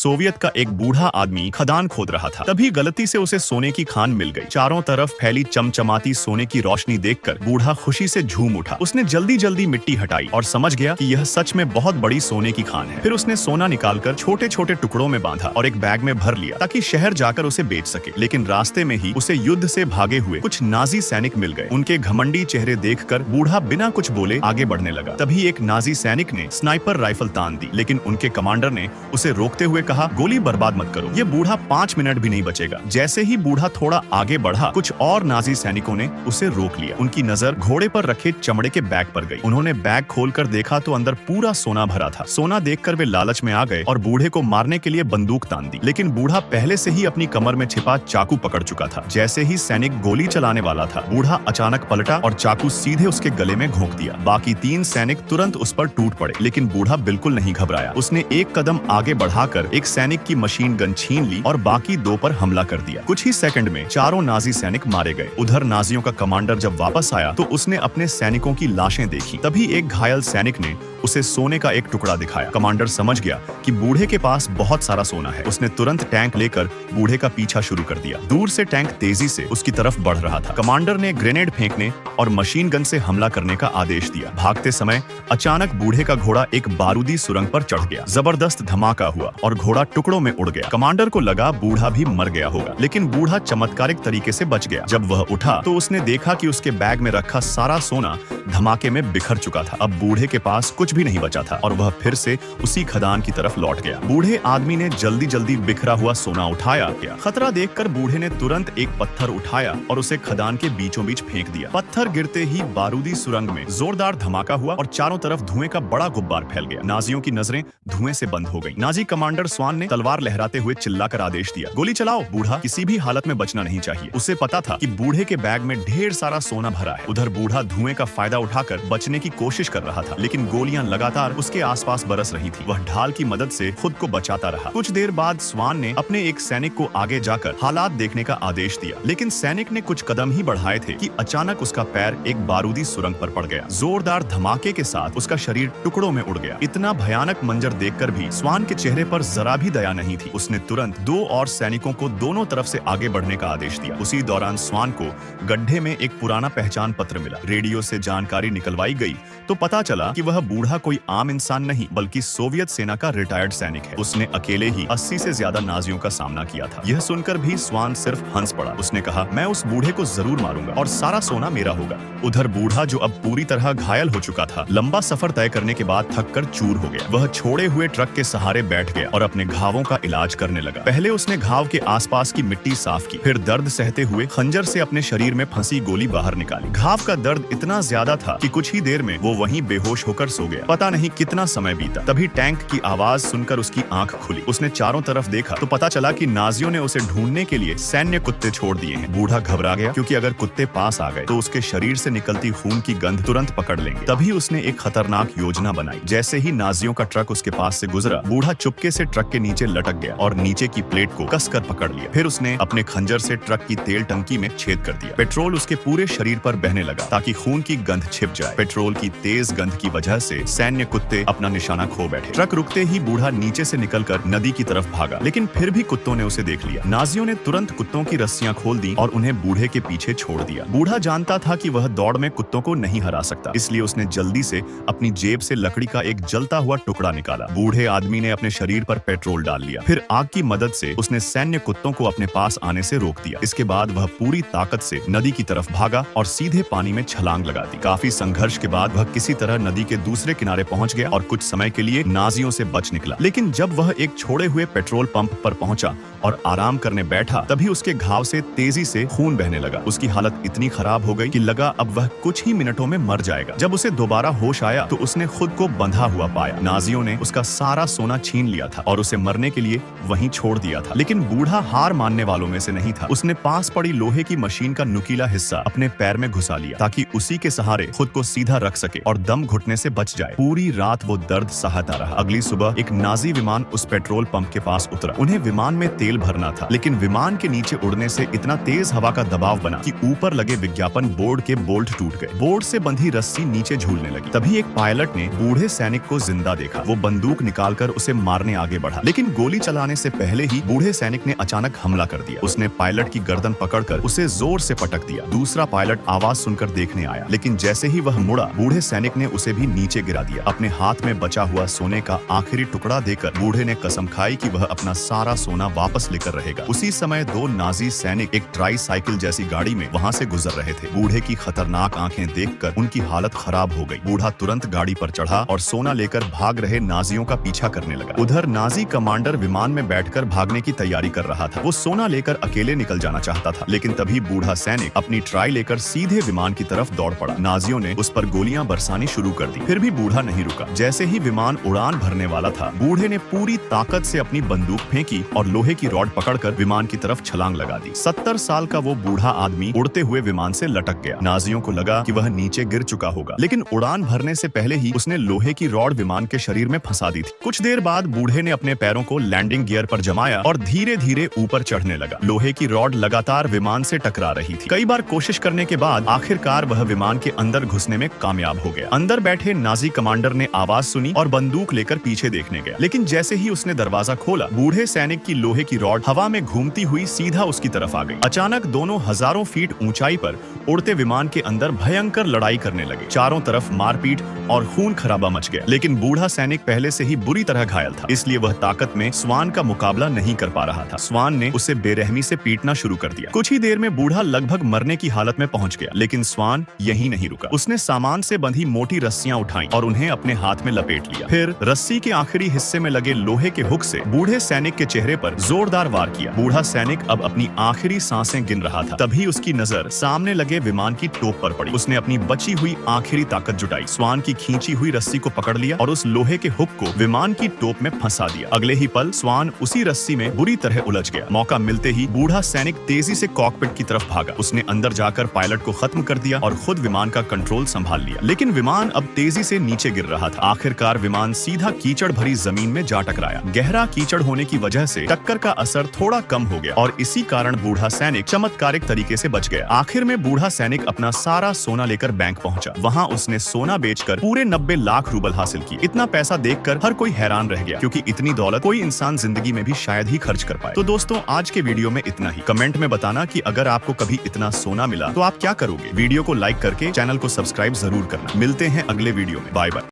Soviet का एक बूढ़ा आदमी खदान खोद रहा था। तभी गलती से उसे सोने की खान मिल गई। चारों तरफ फैली चमचमाती सोने की रोशनी देखकर बूढ़ा खुशी से झूम उठा। उसने जल्दी जल्दी मिट्टी हटाई और समझ गया कि यह सच में बहुत बड़ी सोने की खान है। फिर उसने सोना निकालकर छोटे छोटे टुकड़ों में बांधा और एक बैग में भर लिया ताकि शहर जाकर उसे बेच सके। लेकिन रास्ते में ही उसे युद्ध से भागे हुए कुछ नाजी सैनिक मिल गए। उनके घमंडी चेहरे देखकर बूढ़ा बिना कुछ बोले आगे बढ़ने लगा। तभी एक नाजी सैनिक ने स्नाइपर राइफल तान दी, लेकिन उनके कमांडर ने उसे रोकते हुए कहा, गोली बर्बाद मत करो, ये बूढ़ा 5 मिनट भी नहीं बचेगा। जैसे ही बूढ़ा थोड़ा आगे बढ़ा, कुछ और नाजी सैनिकों ने उसे रोक लिया। उनकी नजर घोड़े पर रखे चमड़े के बैग पर गई। उन्होंने बैग खोलकर देखा तो अंदर पूरा सोना भरा था। सोना देखकर वे लालच में आ गए और बूढ़े को मारने के लिए बंदूक तान दी, लेकिन बूढ़ा पहले से ही अपनी कमर में छिपा चाकू पकड़ चुका था। जैसे ही सैनिक गोली चलाने वाला था, बूढ़ा अचानक पलटा और चाकू सीधे उसके गले में घोंक दिया। बाकी 3 सैनिक तुरंत उस पर टूट पड़े, लेकिन बूढ़ा बिल्कुल नहीं घबराया। उसने एक कदम आगे बढ़ाकर एक सैनिक की मशीन गन छीन ली और बाकी 2 पर हमला कर दिया। कुछ ही सेकंड में चारों नाजी सैनिक मारे गए। उधर नाजियों का कमांडर जब वापस आया तो उसने अपने सैनिकों की लाशें देखी। तभी एक घायल सैनिक ने उसे सोने का एक टुकड़ा दिखाया। कमांडर समझ गया कि बूढ़े के पास बहुत सारा सोना है। उसने तुरंत टैंक लेकर बूढ़े का पीछा शुरू कर दिया। दूर से टैंक तेजी से उसकी तरफ बढ़ रहा था। कमांडर ने ग्रेनेड फेंकने और मशीन गन से हमला करने का आदेश दिया। भागते समय अचानक बूढ़े का घोड़ा एक बारूदी सुरंग पर चढ़ गया। जबरदस्त धमाका हुआ और घोड़ा टुकड़ों में उड़ गया। कमांडर को लगा बूढ़ा भी मर गया होगा, लेकिन बूढ़ा चमत्कारिक तरीके से बच गया। जब वह उठा तो उसने देखा कि उसके बैग में रखा सारा सोना धमाके में बिखर चुका था। अब बूढ़े के पास कुछ भी नहीं बचा था और वह फिर से उसी खदान की तरफ लौट गया। बूढ़े आदमी ने जल्दी जल्दी बिखरा हुआ सोना उठाया। खतरा देखकर बूढ़े ने तुरंत एक पत्थर उठाया और उसे खदान के बीचों बीच फेंक दिया। पत्थर गिरते ही बारूदी सुरंग में जोरदार धमाका हुआ और चारों तरफ धुएं का बड़ा गुब्बार फैल गया। नाजियों की नजरें धुएं से बंद हो गईं। नाजी कमांडर स्वान ने तलवार लहराते हुए चिल्लाकर आदेश दिया, गोली चलाओ। बूढ़ा किसी भी हालत में बचना नहीं चाहिए। उसे पता था कि बूढ़े के बैग में ढेर सारा सोना भरा है। उधर बूढ़ा धुएं का फायदा उठाकर बचने की कोशिश कर रहा था, लेकिन गोलियां लगातार उसके आसपास बरस रही थी। वह ढाल की मदद से खुद को बचाता रहा। कुछ देर बाद स्वान ने अपने एक सैनिक को आगे जाकर हालात देखने का आदेश दिया, लेकिन सैनिक ने कुछ कदम ही बढ़ाए थे कि अचानक उसका पैर एक बारूदी सुरंग पर पड़ गया। जोरदार धमाके के साथ उसका शरीर टुकड़ों में उड़ गया। इतना भयानक मंजर देखकर भी स्वान के चेहरे पर जरा भी दया नहीं थी। उसने तुरंत 2 और सैनिकों को दोनों तरफ से आगे बढ़ने का आदेश दिया। उसी दौरान स्वान को गड्ढे में एक पुराना पहचान पत्र मिला। रेडियो से जानकारी निकलवाई गई तो पता चला कि वह बूढ़ा कोई आम इंसान नहीं बल्कि सोवियत सेना का रिटायर्ड सैनिक है। उसने अकेले ही 80 से ज्यादा नाजियों का सामना किया था। यह सुनकर भी स्वान सिर्फ हंस पड़ा। उसने कहा, मैं उस बूढ़े को जरूर मारूंगा और सारा सोना मेरा होगा। उधर बूढ़ा जो अब पूरी तरह घायल हो चुका था, लंबा सफर तय करने के बाद थककर चूर हो गया। वह छोड़े हुए ट्रक के सहारे बैठ गया और अपने घावों का इलाज करने लगा। पहले उसने घाव के आसपास की मिट्टी साफ की, फिर दर्द सहते हुए खंजर से अपने शरीर में फंसी गोली बाहर निकाली। घाव का दर्द इतना ज्यादा था कि कुछ ही देर में वो वहीं बेहोश होकर सो गया। पता नहीं कितना समय बीता। तभी टैंक की आवाज सुनकर उसकी आंख खुली। उसने चारों तरफ देखा तो पता चला कि नाजियों ने उसे ढूंढने के लिए सैन्य कुत्ते छोड़ दिए हैं। बूढ़ा घबरा गया, क्योंकि अगर कुत्ते पास आ गए तो उसके शरीर से निकलती खून की गंध तुरंत पकड़ लेंगे। तभी उसने एक खतरनाक योजना बनाई। जैसे ही नाजियों का ट्रक उसके पास से गुजरा, बूढ़ा चुपके से ट्रक के नीचे लटक गया और नीचे की प्लेट को कसकर पकड़ लिया। फिर उसने अपने खंजर से ट्रक की तेल टंकी में छेद कर दिया। पेट्रोल उसके पूरे शरीर पर बहने लगा ताकि खून की गंध छिप जाए। पेट्रोल की तेज गंध की वजह से सैन्य कुत्ते अपना निशाना खो बैठे। ट्रक रुकते ही बूढ़ा नीचे से निकलकर नदी की तरफ भागा, लेकिन फिर भी कुत्तों ने उसे देख लिया। नाजियों ने तुरंत कुत्तों की रस्सियां खोल दी और उन्हें बूढ़े के पीछे छोड़ दिया। बूढ़ा जानता था कि वह दौड़ में कुत्तों को नहीं हरा सकता, इसलिए उसने जल्दी से अपनी जेब से लकड़ी का एक जलता हुआ टुकड़ा निकाला। बूढ़े आदमी ने अपने शरीर पर पेट्रोल डाल लिया। फिर आग की मदद से उसने सैन्य कुत्तों को अपने पास आने से रोक दिया। इसके बाद वह पूरी ताकत से नदी की तरफ भागा और सीधे पानी में छलांग लगा दी। काफी संघर्ष के बाद वह किसी तरह नदी के दूसरे किनारे पहुंच गया और कुछ समय के लिए नाजियों से बच निकला। लेकिन जब वह एक छोड़े हुए पेट्रोल पंप पर पहुंचा और आराम करने बैठा, तभी उसके घाव से तेजी से खून बहने लगा। उसकी हालत इतनी खराब हो गई कि लगा अब वह कुछ ही मिनटों में मर जाएगा। जब उसे दोबारा होश आया तो उसने खुद को बंधा हुआ पाया। नाजियों ने उसका सारा सोना छीन लिया था और उसे मरने के लिए वहीं छोड़ दिया था। लेकिन बूढ़ा हार मानने वालों में से नहीं था। उसने पास पड़ी लोहे की मशीन का नुकीला हिस्सा अपने पैर में घुसा लिया ताकि उसी के सहारे खुद को सीधा रख सके और दम घुटने से बच जाए। पूरी रात वो दर्द सहता रहा। अगली सुबह एक नाजी विमान उस पेट्रोल पंप के पास उतरा। उन्हें विमान में तेल भरना था, लेकिन विमान के नीचे उड़ने से इतना तेज हवा का दबाव बना कि ऊपर लगे विज्ञापन बोर्ड के बोल्ट टूट गए। बोर्ड से बंधी रस्सी नीचे झूलने लगी। तभी एक पायलट ने बूढ़े सैनिक को जिंदा देखा। वो बंदूक निकालकर उसे मारने आगे बढ़ा। बढ़ा, लेकिन गोली चलाने से पहले ही बूढ़े सैनिक ने अचानक हमला कर दिया। उसने पायलट की गर्दन पकड़कर उसे जोर से पटक दिया। दूसरा पायलट आवाज सुनकर देखने आया, लेकिन जैसे ही वह मुड़ा, बूढ़े सैनिक ने उसे भी नीचे गिरा दिया। अपने हाथ में बचा हुआ सोने का आखिरी टुकड़ा देकर बूढ़े ने कसम खाई कि वह अपना सारा सोना वापस लेकर रहेगा। उसी समय दो नाजी सैनिक एक ट्राई साइकिल जैसी गाड़ी में वहाँ से गुजर रहे थे। बूढ़े की खतरनाक आंखें देखकर उनकी हालत खराब हो गई। बूढ़ा तुरंत गाड़ी पर चढ़ा और सोना लेकर भाग रहे नाजियों का पीछा करने लगा। उधर नाजी कमांडर विमान में बैठकर भागने की तैयारी कर रहा था। वो सोना लेकर अकेले निकल जाना चाहता था, लेकिन तभी बूढ़ा सैनिक अपनी ट्राई लेकर सीधे विमान की तरफ दौड़ पड़ा। नाजियों ने उस पर गोलियां बरसानी शुरू कर दी, फिर भी बूढ़ा नहीं रुका। जैसे ही विमान उड़ान भरने वाला था, बूढ़े ने पूरी ताकत से अपनी बंदूक फेंकी और लोहे की रॉड पकड़कर विमान की तरफ छलांग लगा दी। 70 साल का वो बूढ़ा आदमी उड़ते हुए विमान से लटक गया। नाजियों को लगा कि वह नीचे गिर चुका होगा, लेकिन उड़ान भरने से पहले ही उसने लोहे की रॉड विमान के शरीर में फंसा दी थी। कुछ देर बाद बूढ़े ने अपने पैरों को लैंडिंग गियर पर जमाया और धीरे धीरे ऊपर चढ़ने लगा। लोहे की रॉड लगातार विमान से टकरा रही थी। कई बार कोशिश करने के बाद आखिरकार वह विमान के अंदर घुसने में कामयाब हो गया। अंदर बैठे नाजी कमांडर ने आवाज सुनी और बंदूक लेकर पीछे देखने गया, लेकिन जैसे ही उसने दरवाजा खोला, बूढ़े सैनिक की लोहे की रॉड हवा में घूमती हुई सीधा उसकी तरफ आ गई। अचानक दोनों हजारों फीट ऊंचाई पर उड़ते विमान के अंदर भयंकर लड़ाई करने लगे। चारों तरफ मारपीट और खून खराबा मच गया, लेकिन बूढ़ा सैनिक पहले से ही बुरी तरह घायल था, इसलिए वह ताकत में स्वान का मुकाबला नहीं कर पा रहा था। स्वान ने उसे बेरहमी से पीटना शुरू कर दिया। कुछ ही देर में बूढ़ा लगभग मरने की हालत में पहुंच गया, लेकिन स्वान यहीं नहीं रुका। उसने सामान से बंधी मोटी रस्सियां उठाई और उन्हें अपने हाथ में लपेट लिया। फिर रस्सी के आखिरी हिस्से में लगे लोहे के हुक से बूढ़े सैनिक के चेहरे पर जोरदार वार किया। बूढ़ा सैनिक अब अपनी आखिरी सांसें गिन रहा था। तभी उसकी नजर सामने लगे विमान की टोप पर पड़ी। उसने अपनी बची हुई आखिरी ताकत जुटाई, स्वान की खींची हुई रस्सी को पकड़ लिया और उस लोहे के हुक को विमान की टोप में फंसा दिया। अगले ही पल स्वान उसी रस्सी में बुरी तरह उलझ गया। मौका मिलते ही बूढ़ा सैनिक तेजी से कॉकपिट की तरफ भागा। उसने अंदर जाकर पायलट को खत्म कर दिया और खुद विमान का कंट्रोल संभाल लिया, लेकिन विमान अब तेजी से नीचे गिर रहा था। आखिरकार विमान सीधा कीचड़ भरी जमीन में जा टकराया। गहरा कीचड़ होने की वजह से टक्कर का असर थोड़ा कम हो गया और इसी कारण बूढ़ा सैनिक चमत्कारिक तरीके से बच गया। आखिर में बूढ़ा सैनिक अपना सारा सोना लेकर बैंक पहुंचा। वहां उसने सोना बेचकर पूरे 90 लाख रूबल हासिल किए। इतना पैसा देखकर हर कोई हैरान रह गया, क्योंकि इतनी दौलत कोई इंसान जिंदगी में भी शायद ही खर्च कर पाए। तो दोस्तों, आज के वीडियो में इतना ही। कमेंट में बताना कि अगर आपको कभी इतना सोना मिला तो आप क्या करोगे। वीडियो को लाइक करके चैनल को सब्सक्राइब जरूर करना। मिलते हैं अगले वीडियो में। Bye bye.